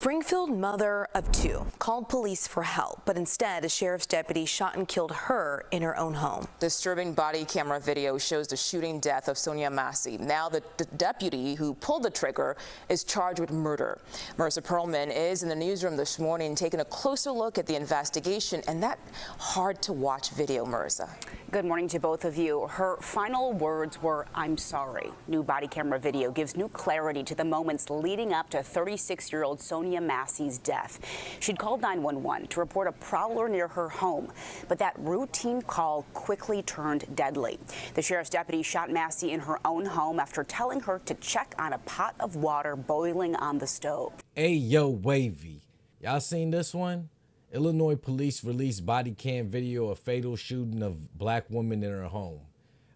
Springfield mother of two called police for help, but instead a sheriff's deputy shot and killed her in her own home. Disturbing body camera video shows the shooting death of Sonia Massey. Now the deputy who pulled the trigger is charged with murder. Marissa Perlman is in the newsroom this morning taking a closer look at the investigation and that hard to watch video, Marissa. Good morning to both of you. Her final words were, "I'm sorry." New body camera video gives new clarity to the moments leading up to 36-year-old Sonia Massey's death. She'd called 911 to report a prowler near her home, but that routine call quickly turned deadly. The sheriff's deputy shot Massey in her own home after telling her to check on a pot of water boiling on the stove. Hey, yo, Wavy. Y'all seen this one? Illinois police released body cam video of fatal shooting of black woman in her home.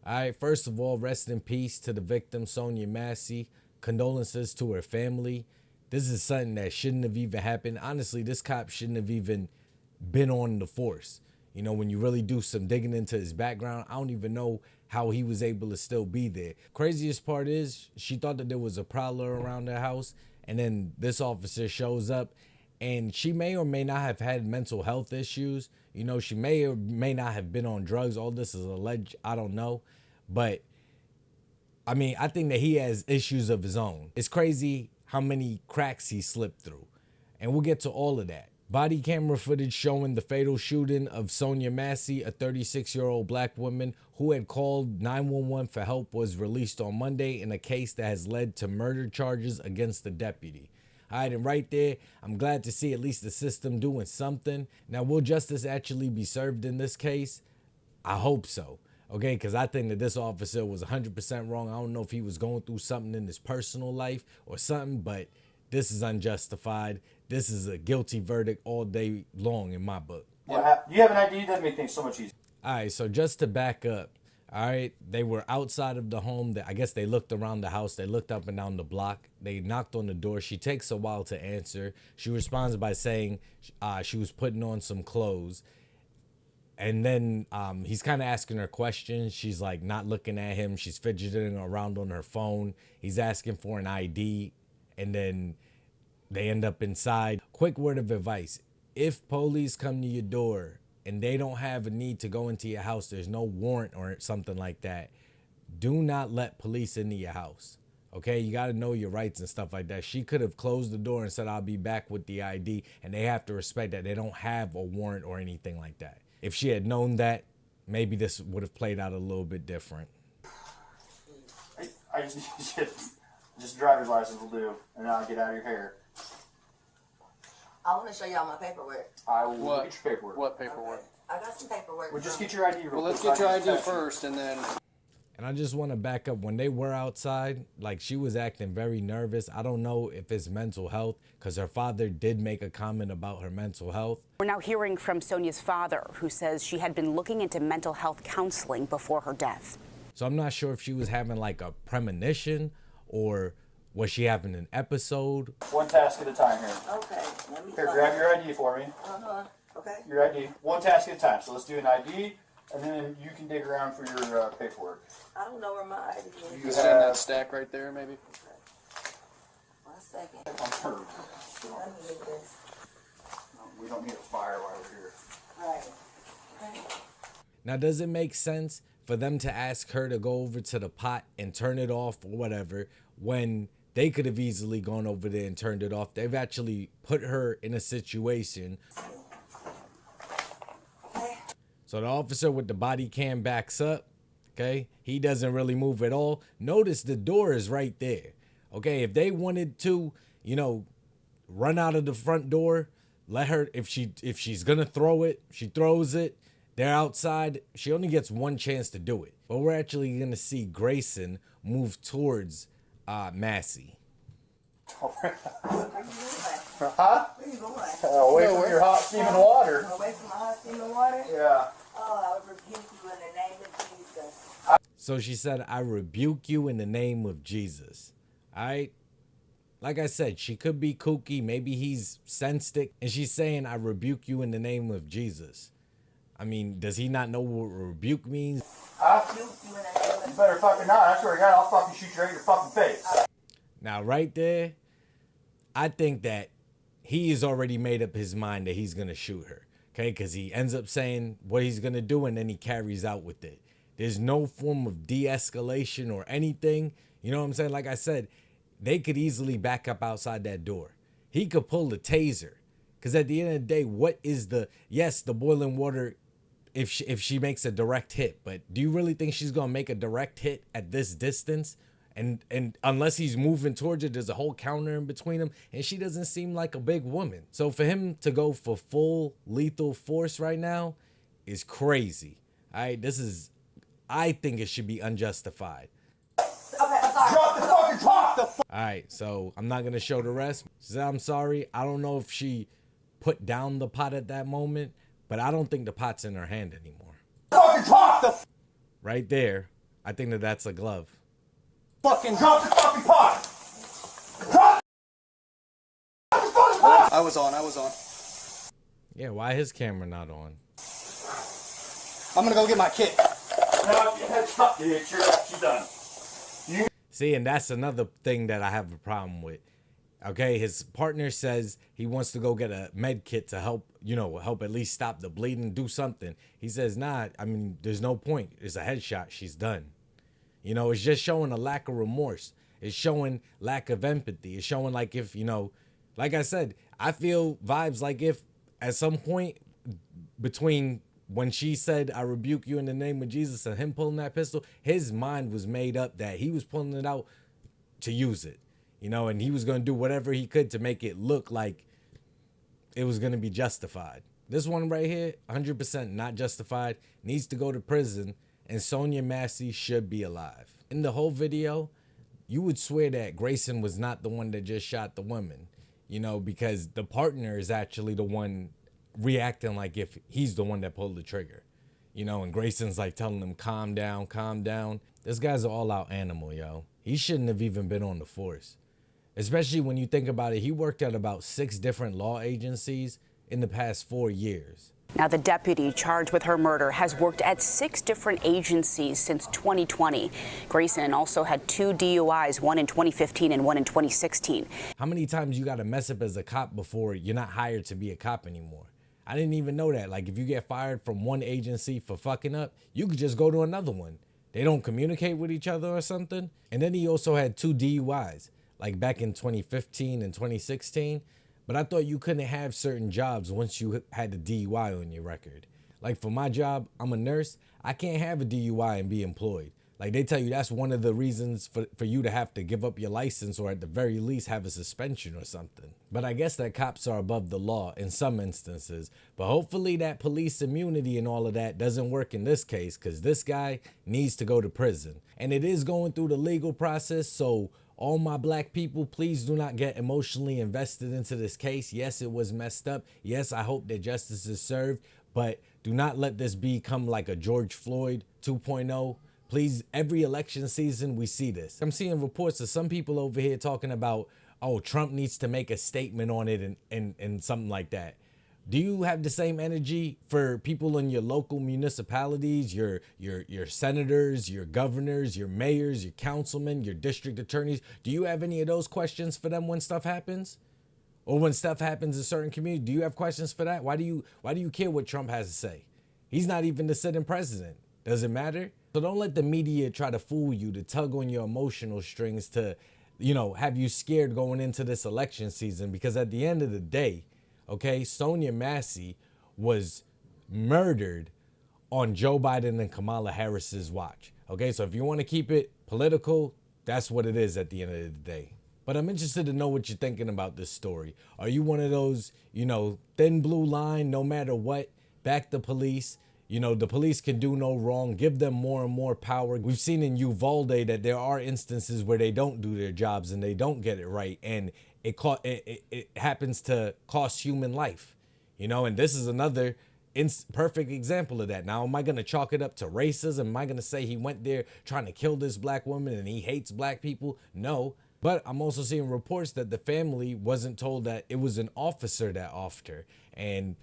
All right, first of all, rest in peace to the victim, Sonia Massey. Condolences to her family. This is something that shouldn't have even happened. Honestly, this cop shouldn't have even been on the force. You know, when you really do some digging into his background, I don't even know how he was able to still be there. Craziest part is she thought that there was a prowler around her house, and then this officer shows up, and she may or may not have had mental health issues. You know, she may or may not have been on drugs. All this is alleged. I don't know. But, I mean, I think that he has issues of his own. It's crazy how many cracks he slipped through. And we'll get to all of that. Body camera footage showing the fatal shooting of Sonia Massey, a 36-year-old black woman who had called 911 for help, was released on Monday in a case that has led to murder charges against the deputy. All right, and right there, I'm glad to see at least the system doing something. Now, will justice actually be served in this case? I hope so, okay? Because I think that this officer was 100% wrong. I don't know if he was going through something in his personal life or something, but this is unjustified. This is a guilty verdict all day long in my book. Yeah, you have an ID, that'd make things so much easier. All right, so just to back up, all right, they were outside of the home. I guess they looked around the house. They looked up and down the block. They knocked on the door. She takes a while to answer. She responds by saying she was putting on some clothes. And then he's kind of asking her questions. She's like not looking at him. She's fidgeting around on her phone. He's asking for an ID. And then they end up inside. Quick word of advice. If police come to your door and they don't have a need to go into your house, there's no warrant or something like that, do not let police into your house. Okay, you got to know your rights and stuff like that. She could have closed the door and said, "I'll be back with the ID," and they have to respect that. They don't have a warrant or anything like that. If she had known that, maybe this would have played out a little bit different. I just driver's license will do, and then I'll get out of your hair. I want to show y'all my paperwork. I will get your paperwork. What paperwork? Okay. I got some paperwork. Well, just get your ID real quick. Well, let's get your ID first, and then... And I just want to back up. When they were outside, like, she was acting very nervous. I don't know if it's mental health, because her father did make a comment about her mental health. We're now hearing from Sonia's father, who says she had been looking into mental health counseling before her death. So I'm not sure if she was having like a premonition or was she having an episode. One task at a time here. Okay. Let me Here, grab your ID for me. Okay. Your ID. One task at a time. So let's do an ID, and then you can dig around for your paperwork. I don't know where my ID is. You Is it in that stack right there, maybe? Okay. 1 second. I'm hurt. Let me get this. We don't need a fire while we're here. All right. Okay. Now, does it make sense for them to ask her to go over to the pot and turn it off or whatever when they could have easily gone over there and turned it off? They've actually put her in a situation. Okay. So the officer with the body cam backs up, okay? He doesn't really move at all. Notice the door is right there, okay? If they wanted to, you know, run out of the front door, let her, if she's gonna throw it, she throws it. They're outside. She only gets one chance to do it. But we're actually gonna see Grayson move towards Massey. Huh? Where you going? Away from your hot steaming water. Away from my hot steaming water? Yeah. Oh, I would rebuke you in the name of Jesus. So she said, "I rebuke you in the name of Jesus." All right? Like I said, she could be kooky. Maybe he's sensed it. And she's saying, "I rebuke you in the name of Jesus." I mean, does he not know what rebuke means? You better fucking not. I swear to God, I'll fucking shoot you right in your fucking face. Now, right there, I think that he has already made up his mind that he's gonna shoot her. Okay, because he ends up saying what he's gonna do and then he carries out with it. There's no form of de-escalation or anything. You know what I'm saying? Like I said, they could easily back up outside that door. He could pull the taser. Because at the end of the day, what is the boiling water if she makes a direct hit, but do you really think she's gonna make a direct hit at this distance? And unless he's moving towards it, there's a whole counter in between them, and she doesn't seem like a big woman. So for him to go for full lethal force right now is crazy. All right, I think it should be unjustified. Drop the fucking pot! All right, so I'm not gonna show the rest. She said, I'm sorry. I don't know if she put down the pot at that moment, but I don't think the pot's in her hand anymore. Fucking drop Right there, I think that's a glove. fucking drop the fucking pot! Drop the fucking pot! I was on. Yeah, why his camera not on? I'm gonna go get my kit. Now, your head's stuck, dude. She's done. See, and that's another thing that I have a problem with. Okay, his partner says he wants to go get a med kit to help at least stop the bleeding, do something. He says, nah, I mean, there's no point. It's a headshot. She's done. It's just showing a lack of remorse. It's showing lack of empathy. It's showing like if, like I said, I feel vibes like if at some point between when she said, I rebuke you in the name of Jesus, and him pulling that pistol, his mind was made up that he was pulling it out to use it, and he was going to do whatever he could to make it look like it was going to be justified. This one right here, 100% not justified, needs to go to prison, and Sonia Massey should be alive. In the whole video, you would swear that Grayson was not the one that just shot the woman, because the partner is actually the one reacting like if he's the one that pulled the trigger, and Grayson's like telling him, calm down, calm down. This guy's an all-out animal, yo. He shouldn't have even been on the force. Especially when you think about it, he worked at about 6 different law agencies in the past 4 years. Now, the deputy charged with her murder has worked at 6 different agencies since 2020. Grayson also had 2 DUIs, one in 2015 and one in 2016. How many times you got to mess up as a cop before you're not hired to be a cop anymore? I didn't even know that. Like, if you get fired from one agency for fucking up, you could just go to another one. They don't communicate with each other or something. And then he also had 2 DUIs, like back in 2015 and 2016. But I thought you couldn't have certain jobs once you had a DUI on your record. Like for my job, I'm a nurse. I can't have a DUI and be employed. Like they tell you that's one of the reasons for you to have to give up your license or at the very least have a suspension or something. But I guess that cops are above the law in some instances. But hopefully that police immunity and all of that doesn't work in this case, because this guy needs to go to prison. And it is going through the legal process, so all my black people, please do not get emotionally invested into this case. Yes, it was messed up. Yes, I hope that justice is served, but do not let this become like a George Floyd 2.0. Please, every election season, we see this. I'm seeing reports of some people over here talking about, oh, Trump needs to make a statement on it and something like that. Do you have the same energy for people in your local municipalities, your senators, your governors, your mayors, your councilmen, your district attorneys? Do you have any of those questions for them when stuff happens? Or when stuff happens in certain communities? Do you have questions for that? Why do you care what Trump has to say? He's not even the sitting president. Does it matter? So don't let the media try to fool you, to tug on your emotional strings to, have you scared going into this election season. Because at the end of the day, okay, Sonia Massey was murdered on Joe Biden and Kamala Harris's watch. Okay, so if you want to keep it political, that's what it is at the end of the day. But I'm interested to know what you're thinking about this story. Are you one of those, thin blue line, no matter what, back the police? The police can do no wrong. Give them more and more power. We've seen in Uvalde that there are instances where they don't do their jobs and they don't get it right. And it happens to cost human life, and this is another perfect example of that. Now, am I going to chalk it up to racism? Am I going to say he went there trying to kill this black woman and he hates black people? No. But I'm also seeing reports that the family wasn't told that it was an officer that offed her. And,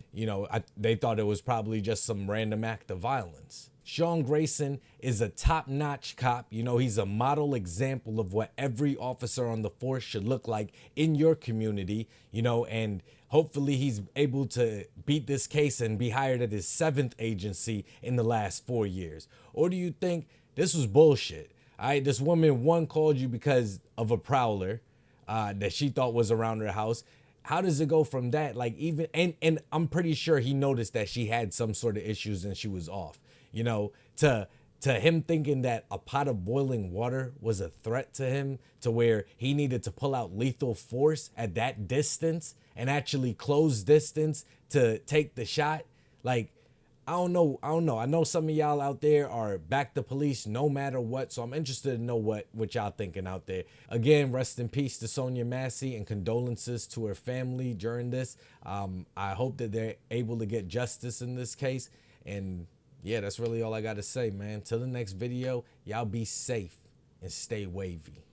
they thought it was probably just some random act of violence. Sean Grayson is a top-notch cop. You know, he's a model example of what every officer on the force should look like in your community, you know, and hopefully he's able to beat this case and be hired at his 7th agency in the last 4 years. Or do you think this was bullshit? All right, this woman, one, called you because of a prowler that she thought was around her house. How does it go from that? Like, even, and I'm pretty sure he noticed that she had some sort of issues and she was off. You know, to him thinking that a pot of boiling water was a threat to him, to where he needed to pull out lethal force at that distance and actually close distance to take the shot. Like, I don't know. I know some of y'all out there are back the police no matter what. So I'm interested to know what y'all thinking out there. Again, rest in peace to Sonia Massey and condolences to her family during this. I hope that they're able to get justice in this case. And yeah, that's really all I got to say, man. Till the next video, y'all be safe and stay wavy.